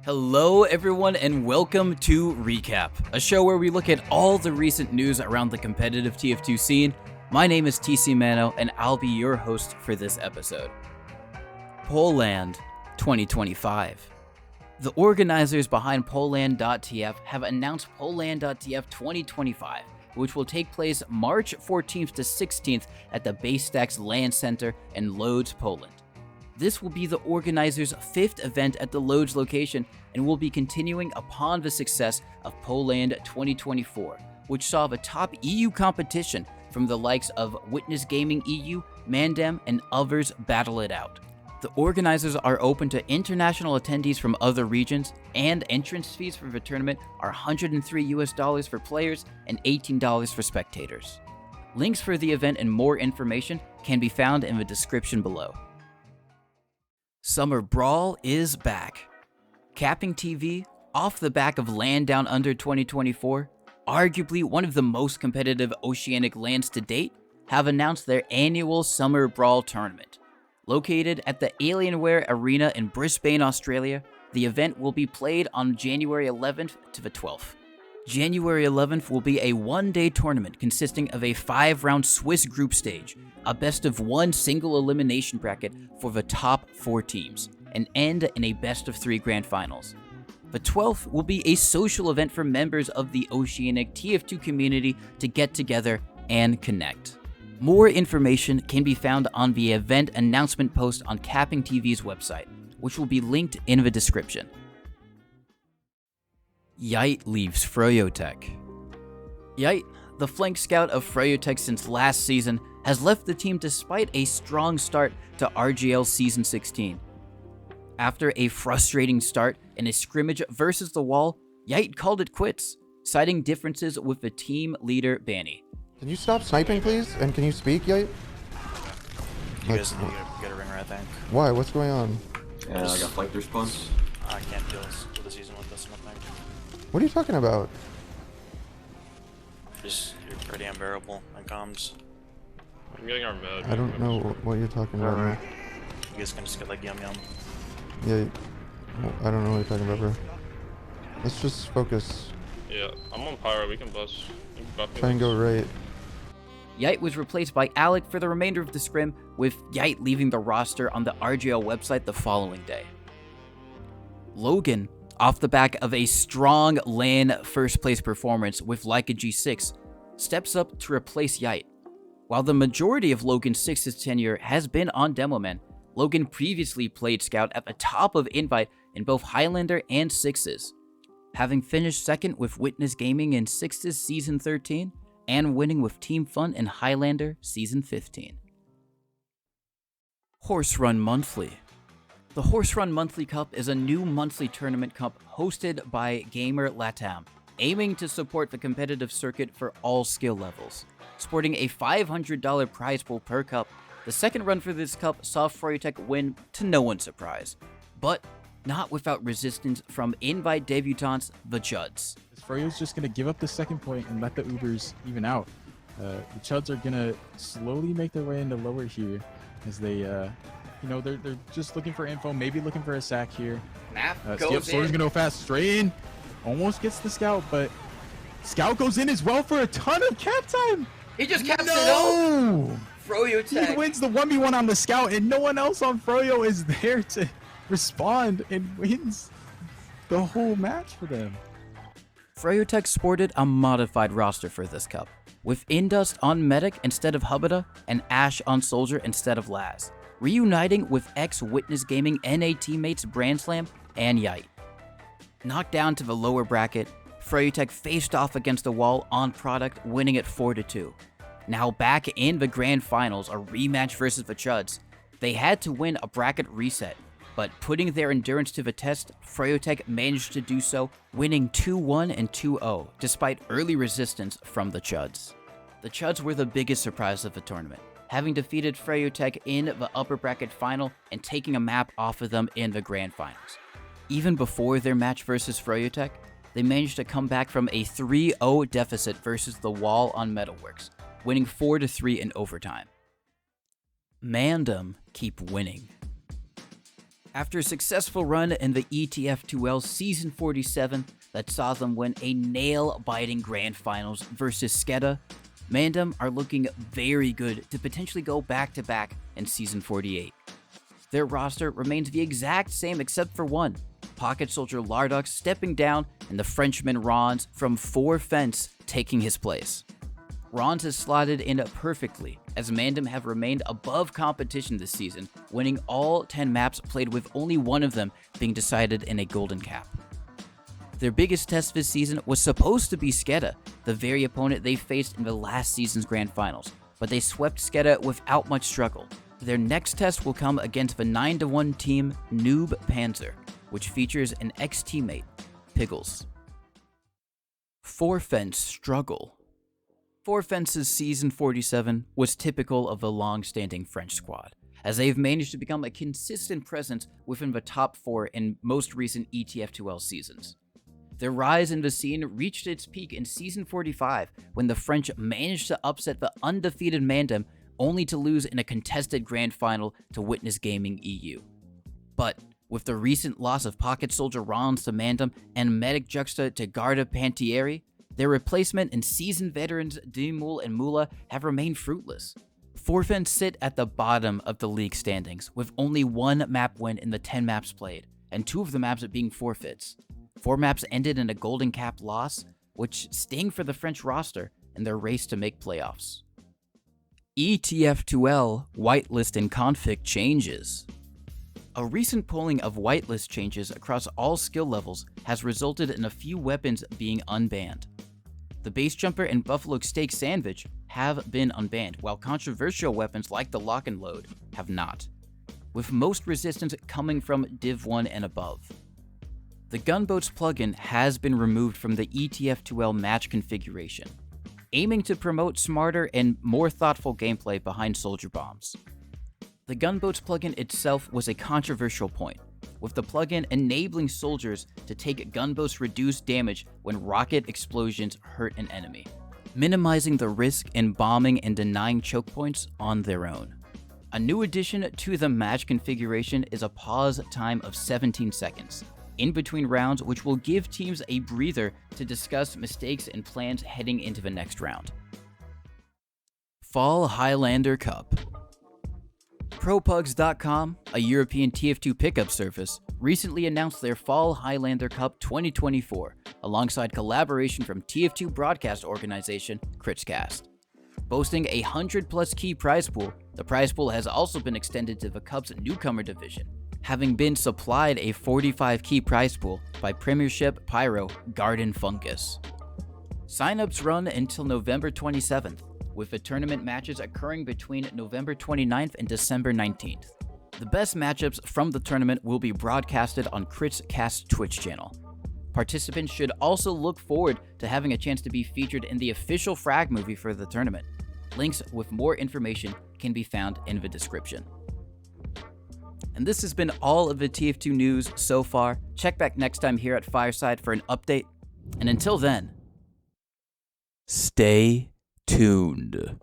Hello everyone and welcome to Recap, a show where we look at all the recent news around the competitive TF2 scene. My name is Tcmano and I'll be your host for this episode. poLAND 2025. The organizers behind poLAND.tf have announced poLAND.tf 2025, which will take place March 14th to 16th at the Bethnicz LAN Center in Lodz, Poland. This will be the organizers' 5th event at the Lodz location and will be continuing upon the success of poLAND 2024, which saw the top EU competition from the likes of Witness Gaming EU, Mandem, and others battle it out. The organizers are open to international attendees from other regions, and entrance fees for the tournament are $103 for players and $18 for spectators. Links for the event and more information can be found in the description below. Summer Brawl is back. Capping TV, off the back of LAN Down Under 2024, arguably one of the most competitive Oceanic LANs to date, have announced their annual Summer Brawl tournament. Located at the Alienware Arena in Brisbane, Australia, the event will be played on January 11th to the 12th. January 11th will be a one-day tournament consisting of a 5-round Swiss group stage, a best-of-1 single elimination bracket for the top 4 teams, and end in a best-of-3 grand finals. The 12th will be a social event for members of the Oceanic TF2 community to get together and connect. More information can be found on the event announcement post on Capping TV's website, which will be linked in the description. Yight leaves FROYO Tech. Yight, the flank scout of FROYO Tech since last season, has left the team despite a strong start to RGL Season 16. After a frustrating start in a scrimmage versus the wall, Yight called it quits, citing differences with the team leader Bethnicz. Can you stop sniping, please? And can you speak, Yight? You guys need to get a ringer, I think. Why? What's going on? Yeah, I got flanked response. I can't deal with the season with this, I think. What are you talking about? You're pretty unbearable in comms. I'm getting our mode. I don't know what you're talking about. You guys can just get like yum yum. Yeah, I don't know what you're talking about, bro. Let's just focus. Yeah, I'm on pyro. We can bust. Try and go right. Yight was replaced by Alec for the remainder of the scrim, with Yight leaving the roster on the RGL website the following day. Logan, off the back of a strong LAN first place performance with Leica G6, steps up to replace Yight. While the majority of Logan 6's tenure has been on Demoman, Logan previously played Scout at the top of Invite in both Highlander and 6's. Having finished second with Witness Gaming in 6's Season 13, and winning with Team Fun in Highlander Season 15. Horse Run Monthly. The Horse Run Monthly Cup is a new monthly tournament cup hosted by Gamer Latam, aiming to support the competitive circuit for all skill levels. Sporting a $500 prize pool per cup, the second run for this cup saw FROYO Tech win to no one's surprise, but not without resistance from Invite debutants, the Chuds. FROYO's just going to give up the second point and let the Ubers even out. The Chuds are going to slowly make their way into lower here as they, they're just looking for info, maybe looking for a sack here. Map Yep, goes Story's in. going to go fast, straight in. Almost gets the Scout, but Scout goes in as well for a ton of cap time. He just caps it out. No! FROYO He Tech. wins the 1v1 on the Scout, and no one else on FROYO is there to respond and wins the whole match for them. FROYO Tech sported a modified roster for this cup, with Indust on Medic instead of Hubada and Ash on Soldier instead of Laz, reuniting with ex-Witness Gaming NA teammates Brandslam and Yight. Knocked down to the lower bracket, FROYO Tech faced off against the wall on product, winning it 4-2. Now back in the grand finals, a rematch versus the Chuds. They had to win a bracket reset, but putting their endurance to the test, FROYO Tech managed to do so, winning 2-1 and 2-0, despite early resistance from the Chuds. The Chuds were the biggest surprise of the tournament, having defeated FROYO Tech in the upper bracket final and taking a map off of them in the grand finals. Even before their match versus FROYO Tech, they managed to come back from a 3-0 deficit versus the Wall on Metalworks, winning 4-3 in overtime. Mandem keep winning. After a successful run in the TF2 Season 47 that saw them win a nail-biting grand finals versus Skeda, Mandem are looking very good to potentially go back-to-back in Season 48. Their roster remains the exact same except for one, Pocket Soldier Lardux stepping down and the Frenchman Rons from 4 Fence taking his place. Rons has slotted in perfectly, as Mandem have remained above competition this season, winning all 10 maps played with only one of them being decided in a golden cap. Their biggest test this season was supposed to be Skeda, the very opponent they faced in the last season's grand finals, but they swept Skeda without much struggle. Their next test will come against the 9-1 team Noob Panzer, which features an ex-teammate, Piggles. 4 Fence struggle. 4 Fence's Season 47 was typical of the long-standing French squad, as they've managed to become a consistent presence within the top 4 in most recent TF2 seasons. Their rise in the scene reached its peak in Season 45 when the French managed to upset the undefeated Mandem only to lose in a contested grand final to Witness Gaming EU. But with the recent loss of Pocket Soldier Rons to Mandem and Medic Juxta to Garda Pantieri, their replacement and seasoned veterans Dimul and Mula have remained fruitless. 4 Fence sit at the bottom of the league standings with only 1 map win in the 10 maps played, and 2 of the maps being forfeits. 4 maps ended in a golden cap loss, which sting for the French roster in their race to make playoffs. TF2 whitelist and config changes. A recent polling of whitelist changes across all skill levels has resulted in a few weapons being unbanned. The base jumper and buffalo steak sandwich have been unbanned, while controversial weapons like the lock and load have not, with most resistance coming from Div 1 and above. The Gunboats plugin has been removed from the TF2 match configuration, aiming to promote smarter and more thoughtful gameplay behind soldier bombs. The Gunboats plugin itself was a controversial point, with the plugin enabling soldiers to take gunboats reduced damage when rocket explosions hurt an enemy, minimizing the risk in bombing and denying choke points on their own. A new addition to the match configuration is a pause time of 17 seconds in between rounds, which will give teams a breather to discuss mistakes and plans heading into the next round. Fall Highlander Cup. ProPugs.com, a European TF2 pickup service, recently announced their Fall Highlander Cup 2024 alongside collaboration from TF2 broadcast organization Kritzcast. Boasting a 100+ key prize pool, the prize pool has also been extended to the Cup's newcomer division, having been supplied a 45 key prize pool by Premiership Pyro Garden Fungus. Signups run until November 27th, with the tournament matches occurring between November 29th and December 19th. The best matchups from the tournament will be broadcasted on Kritzcast Twitch channel. Participants should also look forward to having a chance to be featured in the official frag movie for the tournament. Links with more information can be found in the description. And this has been all of the TF2 news so far. Check back next time here at Fireside for an update. And until then, stay tuned.